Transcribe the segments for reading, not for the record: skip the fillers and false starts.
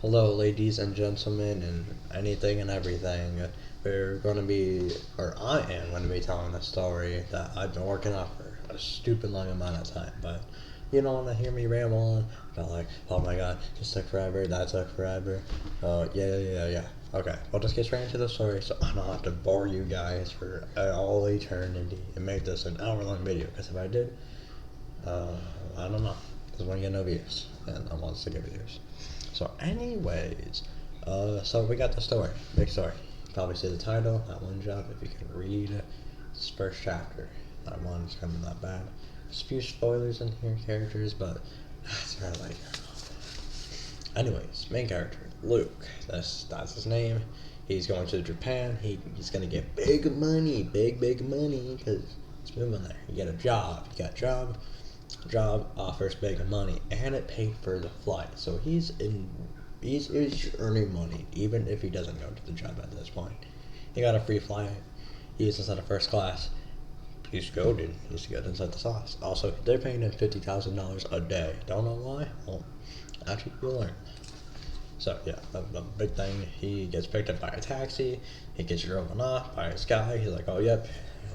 Hello, ladies and gentlemen, and anything and everything. We're going to be, or I am going to be telling a story that I've been working on for a stupid long amount of time. But you don't want to hear me ramble on about, like, oh my god, this took forever, that took forever. Yeah. Okay, we'll just get straight into the story so I don't have to bore you guys for all eternity and make this an hour-long video. Because if I did, I don't know. Just want to get no views, and I want to get views. So, anyways, so we got the story, big story. Probably see the title. That one job. If you can read this first chapter, that one's kind of not bad. There's a few spoilers in here, characters, but that's not like. Anyways, main character Luke. That's his name. He's going to Japan. He's gonna get big money, big money, because he's moving there. You get a job. You got a job offers big money, and it paid for the flight. So he's earning money, even if he doesn't go to the job at this point. He got a free flight. He's inside of first class. He's golden. He's good inside the sauce. Also, they're paying him $50,000 a day. Don't know why. Well, actually, you'll learn. So yeah, the big thing. He gets picked up by a taxi. He gets driven off by this guy. He's like, oh yep,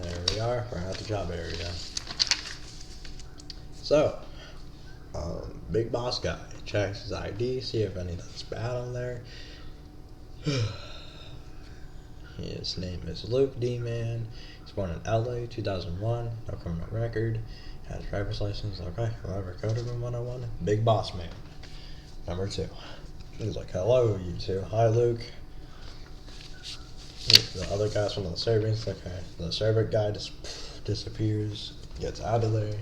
there we are. We're at the job area. So, big boss guy checks his ID, see if anything's bad on there. His name is Luke D. Man. He's born in LA, 2001. No criminal record. Has driver's license. Okay, whatever. Code room 101. Big boss man. Number 2. He's like, hello, you two. Hi, Luke. The other guy's from the servants. Okay, the servant guy just disappears, gets out of there.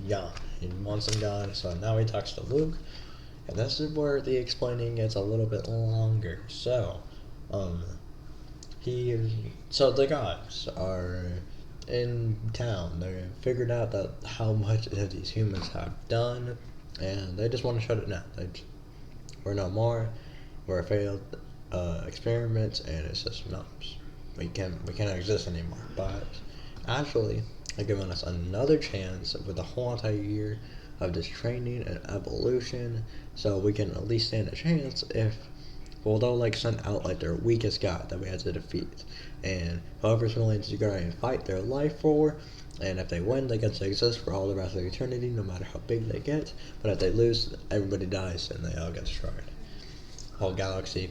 Yeah, he wants him gone. So now he talks to Luke, and this is where the explaining gets a little bit longer. So, the guys are in town. They figured out that how much these humans have done, and they just want to shut it down. We're no more. We're a failed experiment, and it's just no. We can't exist anymore. But actually, they're giving us another chance with a whole entire year of just training and evolution, so we can at least stand a chance if, well, they'll like send out like their weakest guy that we had to defeat, and whoever's willing to go and fight their life for, and if they win, they get to exist for all the rest of eternity, no matter how big they get. But if they lose, everybody dies and they all get destroyed. Whole galaxy,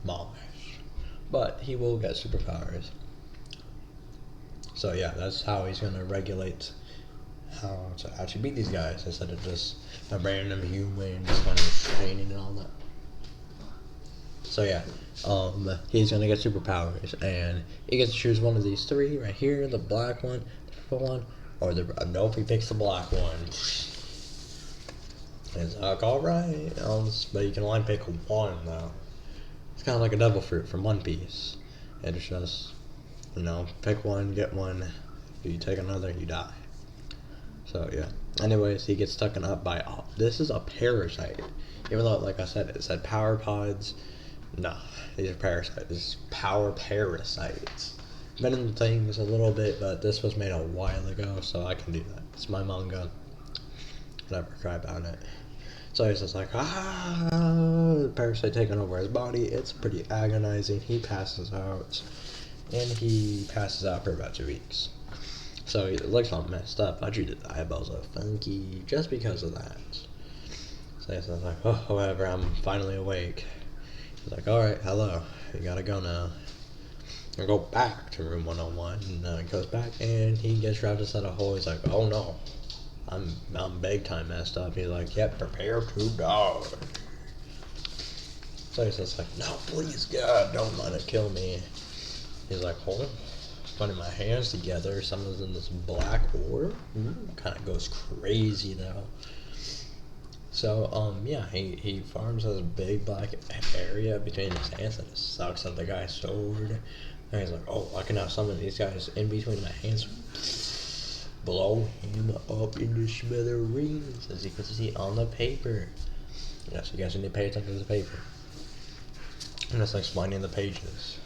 demolished. But he will get superpowers. So yeah, that's how he's gonna regulate how to actually beat these guys instead of just a random human just kind of training and all that. So yeah, he's gonna get superpowers, and he gets to choose one of these 3 right here: the black one, the purple one, or nope, he picks the black one. It's like, all right, but you can only pick one though. It's kind of like a devil fruit from One Piece. It's just, pick one, get one. If you take another, you die. So yeah. Anyways, he gets stuck up by. This is a parasite. Even though, like I said, it said power pods. No, these are parasites. This is power parasites. Been in things a little bit, but this was made a while ago, so I can do that. It's my manga. Never cry about it. So he's just like, the parasite taking over his body. It's pretty agonizing. He passes out. And he passes out for about 2 weeks. So he looks all messed up. I treated the eyeballs so funky just because of that. So he's like, oh, whatever, I'm finally awake. He's like, alright, hello. You gotta go now. And go back to room 101. And he goes back and he gets trapped inside a hole. He's like, oh no. I'm big time messed up. He's like, yep, prepare to die. So he's just like, no, please God, don't let it kill me. He's like, hold on, putting my hands together. Someone's in this black orb. Kind of goes crazy though. So yeah, he farms this big black area between his hands and sucks at the guy's sword. And he's like, oh, I can have some of these guys in between my hands. Blow him up into smithereens, as you can see on the paper. Yes, you guys need to pay attention to the paper. And it's explaining the pages.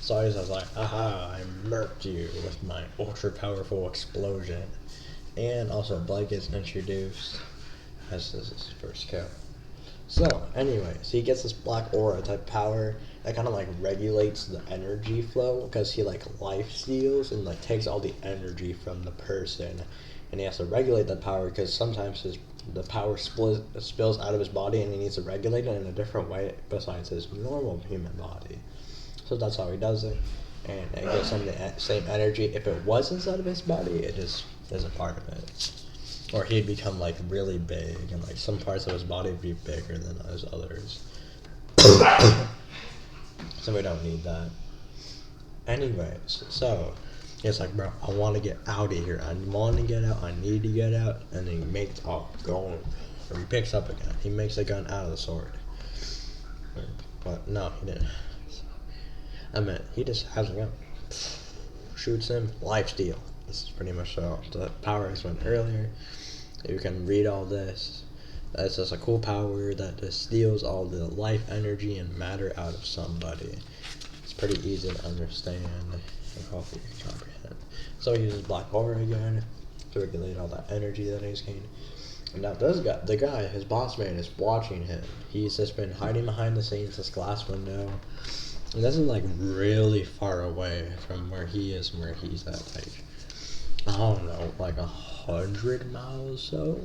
So he's just like, aha, I murked you with my ultra powerful explosion. And also Blake is introduced. as his first kill. So, anyways, he gets this black aura type power that kind of like regulates the energy flow because he like life steals and like takes all the energy from the person, and he has to regulate that power because sometimes the power spills out of his body and he needs to regulate it in a different way besides his normal human body. So that's how he does it, and it gives him the same energy. If it was inside of his body, it just isn't part of it. Or he'd become like really big, and like some parts of his body would be bigger than those others. So we don't need that. Anyways, so he's like, bro, I want to get out of here. I want to get out. I need to get out. And he makes go, or he picks up a gun. He makes a gun out of the sword. But no, he didn't. I meant he just has a gun. Shoots him. Lifesteal. This is pretty much the power I explained earlier. You can read all this. That's just a cool power that just steals all the life energy and matter out of somebody. It's pretty easy to understand and hopefully you can comprehend. So he uses black aura again to regulate all that energy that he's gained. And now the guy, his boss man, is watching him. He's just been hiding behind the scenes, this glass window. And this is like really far away from where he is and where he's at, like I don't know, like 100 miles so.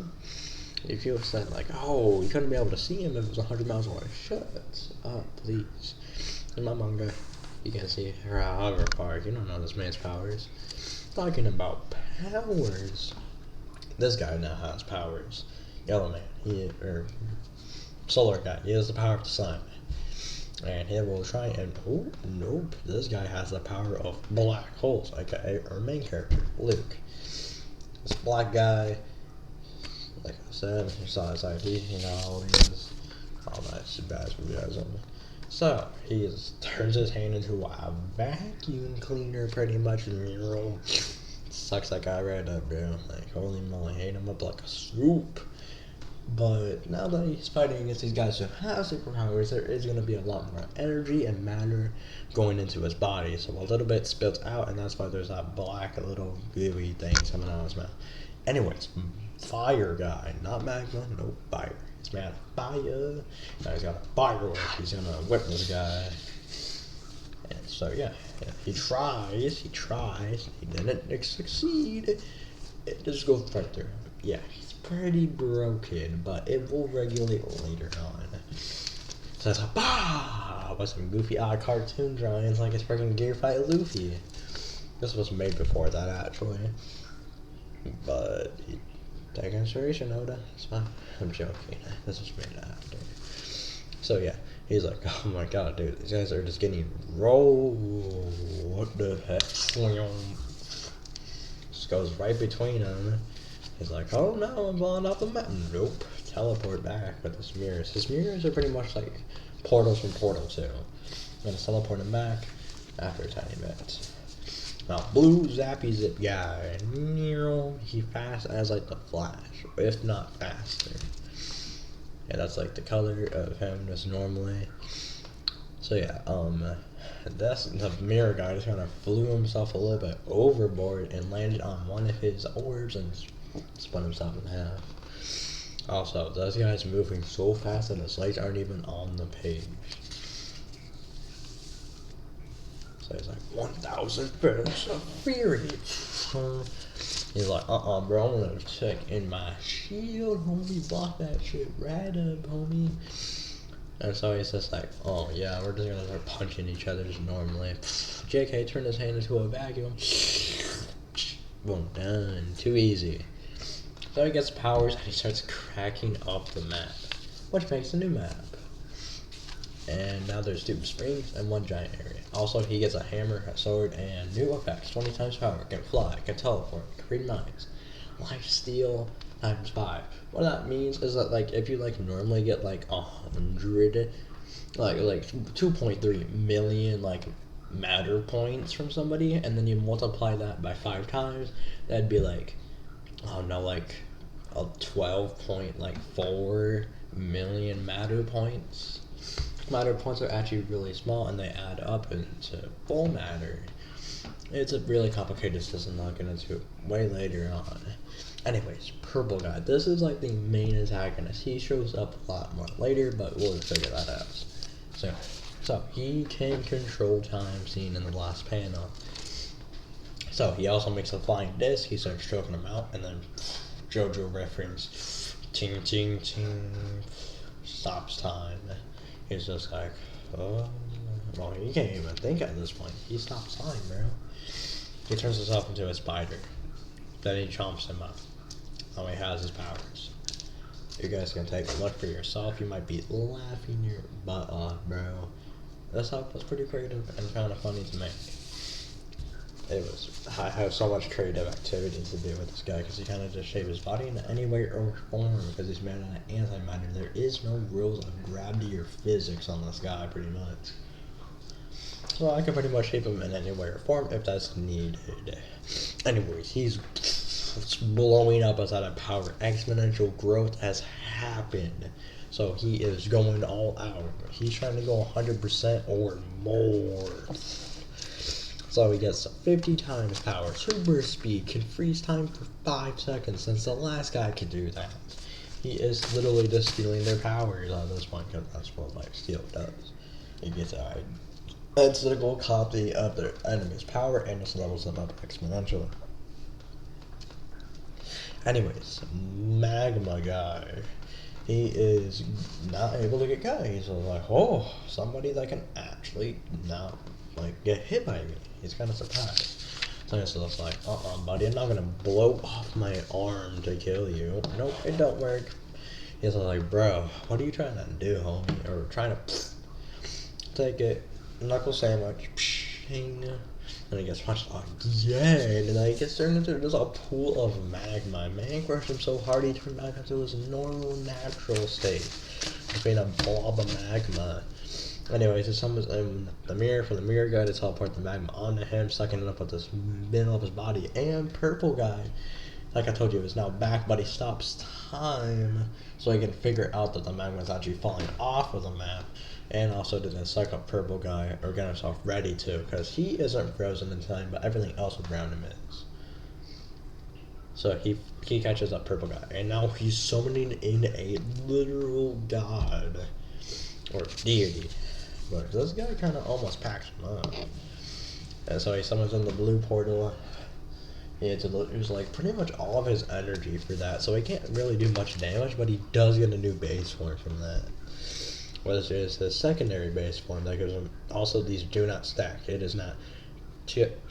If you said like, oh, you couldn't be able to see him if it was 100 miles away. Shut up, please. In my manga, you can see however far. You don't know this man's powers. Talking about powers. This guy now has powers. Yellow Man, or Solar Guy, he has the power of the sun. And he will try and, oh, nope, this guy has the power of black holes, aka our main character, Luke. This black guy, like I said, you saw his ID, you know how he is. Oh, that's bad for you guys. So, he turns his hand into a vacuum cleaner, pretty much, and sucks that guy right up, bro. Like, holy moly, ate him up like a soup. But now that he's fighting against these guys who have superpowers, there is going to be a lot more energy and matter going into his body. So a little bit spills out, and that's why there's that black little gooey thing coming out of his mouth. Anyways, fire guy, not magma, no fire. It's made of fire. Now he's got a firework. He's going to whip this guy. And so, yeah, he tries, he didn't succeed. It just goes right through. Yeah, he's pretty broken, but it will regulate later on. So it's like, bah! With some goofy odd cartoon drawings like it's freaking Gear Fight Luffy. This was made before that, actually. But, take inspiration, Oda. It's fine. I'm joking. This was made after. So, yeah. He's like, oh my god, dude. These guys are just getting rolled. What the heck? Just goes right between them. He's like, oh no, I'm falling off the mountain. Nope. Teleport back with his mirrors. His mirrors are pretty much like portals from Portal 2. I'm gonna teleport him back after a tiny bit. Now, blue zappy zip guy. He fast as like the Flash, if not faster. Yeah, that's like the color of him just normally. So yeah, that's the mirror guy just kind of flew himself a little bit overboard and landed on one of his orbs and spun himself in half. Also, those guys moving so fast that his legs aren't even on the page. So he's like, 1,000 fists of fury. He's like, bro, I'm gonna check in my shield, homie. Block that shit right up, homie. And so he's just like, oh yeah, we're just gonna start punching each other just normally. JK turned his hand into a vacuum. Boom, done. Too easy. So he gets powers and he starts cracking up the map, which makes a new map. And now there's 2 springs and 1 giant area. Also, he gets a hammer, a sword, and new effects. 20 times power, can fly, can teleport, can read minds. Life steal times 5. What that means is that, like, if you, like, normally get, like, 100, like 2.3 million, like, matter points from somebody, and then you multiply that by 5 times, that'd be, like, oh no, like, a 12.4 million matter points. Matter points are actually really small and they add up into full matter. It's a really complicated system I'll get into way later on. Anyways, purple guy. This is like the main antagonist. He shows up a lot more later, but we'll figure that out. So he can control time, seen in the last panel. So he also makes a flying disc. He starts choking him out, and then JoJo reference, ting ting ting, stops time. He's just like, oh, well, he can't even think at this point. He stops time, bro. He turns himself into a spider. Then he chomps him up. Now he has his powers. You guys can take a look for yourself. You might be laughing your butt off, bro. This stuff was pretty creative and kind of funny to make. I have so much creative activity to do with this guy because he kind of just shapes his body in any way or form because he's made out of antimatter. There is no rules of gravity or physics on this guy, pretty much. So I can pretty much shape him in any way or form if that's needed. Anyways, he's blowing up as out of power. Exponential growth has happened. So he is going all out. He's trying to go 100% or more. So he gets 50 times power, super speed, can freeze time for 5 seconds since the last guy could do that. He is literally just stealing their powers at this point because that's what like Steel does. He gets a identical copy of their enemy's power and just levels them up exponentially. Anyways, Magma guy. He is not able to get cut. He's like, oh, somebody that can actually not like get hit by me. He's kind of surprised. So it's just like, buddy, I'm not gonna blow off my arm to kill you. Nope, it don't work. He's like, bro, what are you trying to do, homie? Or trying to take it, knuckle sandwich, and he gets punched again, and then he gets turned into just a pool of magma. Man crushed him so hard he turned back into his normal, natural state. Just being a blob of magma. Anyways, it summons the mirror for the mirror guy to teleport the magma onto him, sucking it up with this middle of his body. And purple guy, like I told you, is now back, but he stops time so he can figure out that the magma is actually falling off of the map. And also didn't suck up purple guy or get himself ready to, because he isn't frozen in time, but everything else around him is. So he catches up purple guy, and now he's summoning in a literal god or deity. But this guy kind of almost packs him up. And so he summons in the blue portal. He had to lose like pretty much all of his energy for that, so he can't really do much damage, but he does get a new base form from that. Which is his secondary base form that gives him also these do not stack. It is not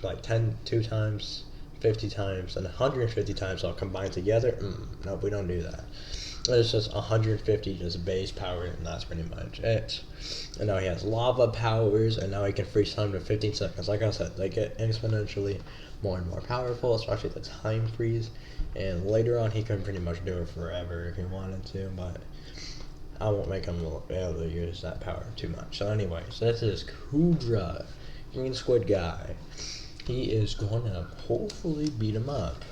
like 2 times, 50 times, and 150 times all combined together. Nope, we don't do that. It's just 150 just base power, and that's pretty much it. And now he has lava powers, and now he can freeze time to 15 seconds. Like I said, they get exponentially more and more powerful, especially the time freeze. And later on, he can pretty much do it forever if he wanted to, but I won't make him able to use that power too much. So anyways, this is Kudra, Green Squid guy. He is going to hopefully beat him up.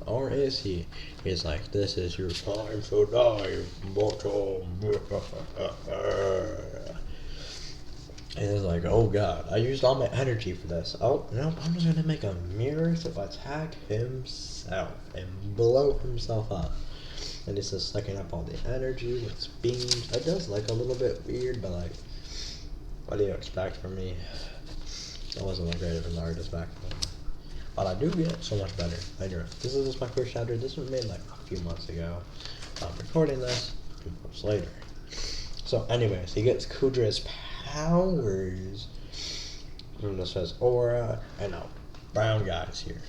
Or is he? He's like, this is your time to die, mortal. And he's like, oh god, I used all my energy for this. Oh, no, I'm just going to make a mirror to attack himself and blow himself up. And it's just sucking up all the energy with beams. It does look a little bit weird, but like, what do you expect from me? I wasn't that great of an artist back then. But I do get so much better later. This is just my first chapter. This was made like a few months ago. I'm recording this a few months later. So anyways, he gets Kudra's powers. And this says aura. And now, brown guy's here.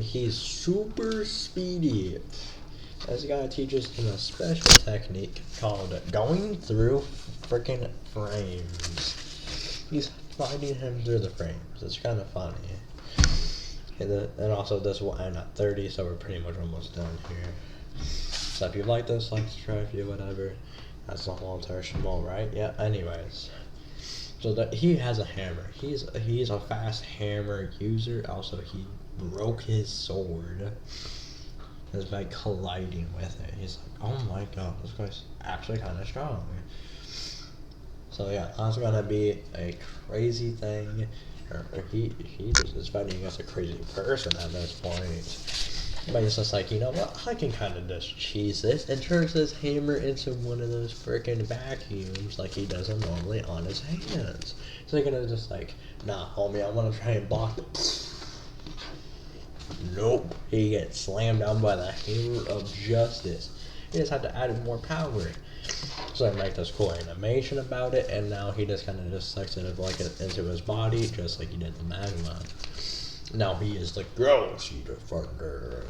He's super speedy. This guy teaches him a special technique called going through freaking frames. He's fighting him through the frames. It's kind of funny. And also this will end at 30, so we're pretty much almost done here. So if you like this, like, subscribe, do whatever. That's the whole entire schmo, right? Yeah, anyways. So that he has a hammer. He's a fast hammer user. Also, he broke his sword. Is by colliding with it. He's like, oh my god, this guy's actually kind of strong. So yeah, that's gonna be a crazy thing. He just is fighting against a crazy person at this point. But he's just like, you know what? I can kind of just cheese this, and turns his hammer into one of those freaking vacuums like he does normally on his hands. So they're gonna just like, nah, homie, I want to try and block it. Nope. He gets slammed down by the hammer of justice. He just had to add more power. So they make this cool animation about it, and now he just kind of just sucks it like into his body, just like he did the magma. Now he is the Galaxy Defender,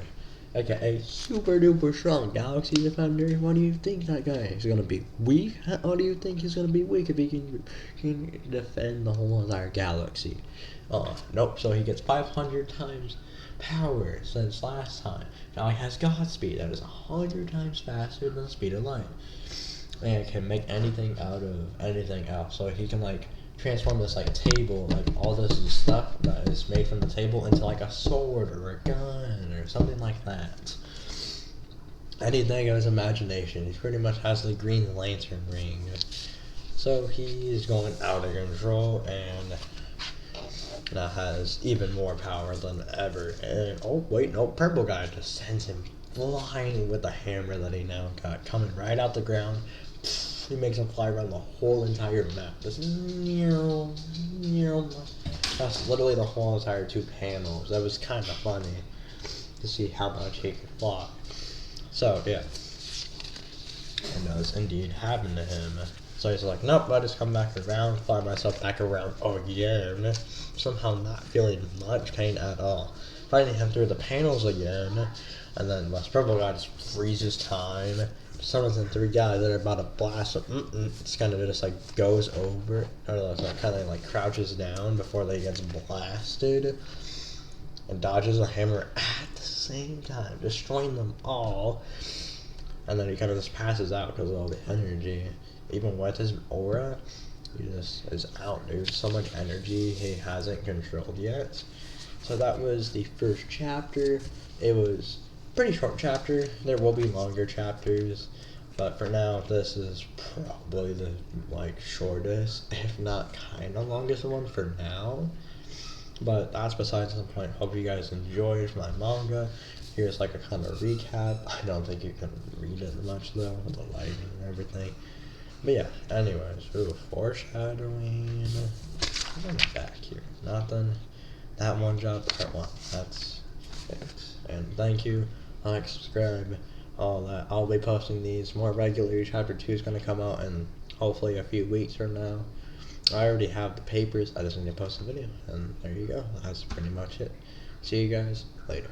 aka super duper strong Galaxy Defender. What do you think that guy is gonna be weak? How do you think he's gonna be weak if he can defend the whole entire galaxy? Nope. So he gets 500 times power since last time. Now he has Godspeed, that is 100 times faster than the speed of light, and can make anything out of anything else. So he can like transform this like table, like all this stuff that is made from the table, into like a sword or a gun or something like that. Anything of his imagination. He pretty much has the Green Lantern ring. So he is going out of control and now has even more power than ever. And oh wait, no, purple guy just sends him flying with the hammer that he now got, coming right out the ground. He makes him fly around the whole entire map. Just that's literally the whole entire 2 panels. That was kind of funny to see how much he could fly. So yeah, it does indeed happen to him. So he's like, nope, I just come back around, fly myself back around again. Somehow not feeling much pain at all. Fighting him through the panels again, and then this purple guy just freezes time. Summons in 3 guys that are about to blast him. It's kind of just like goes over, or like kind of like crouches down before they get blasted, and dodges a hammer at the same time, destroying them all. And then he kind of just passes out because of all the energy. Even with his aura, he just is out, dude. So much energy he hasn't controlled yet. So that was the first chapter. It was a pretty short chapter. There will be longer chapters, but for now, this is probably the like shortest, if not kind of longest one for now. But that's besides the point. Hope you guys enjoyed my manga. Here's like a kind of recap. I don't think you can read it much though, with the lighting and everything. But yeah, anyways, foreshadowing. I'm on the back here. Nothing. That one job, part 1. That's it. And thank you. Like, subscribe, all that. I'll be posting these more regularly. Chapter 2 is going to come out in hopefully a few weeks from now. I already have the papers. I just need to post a video. And there you go. That's pretty much it. See you guys later.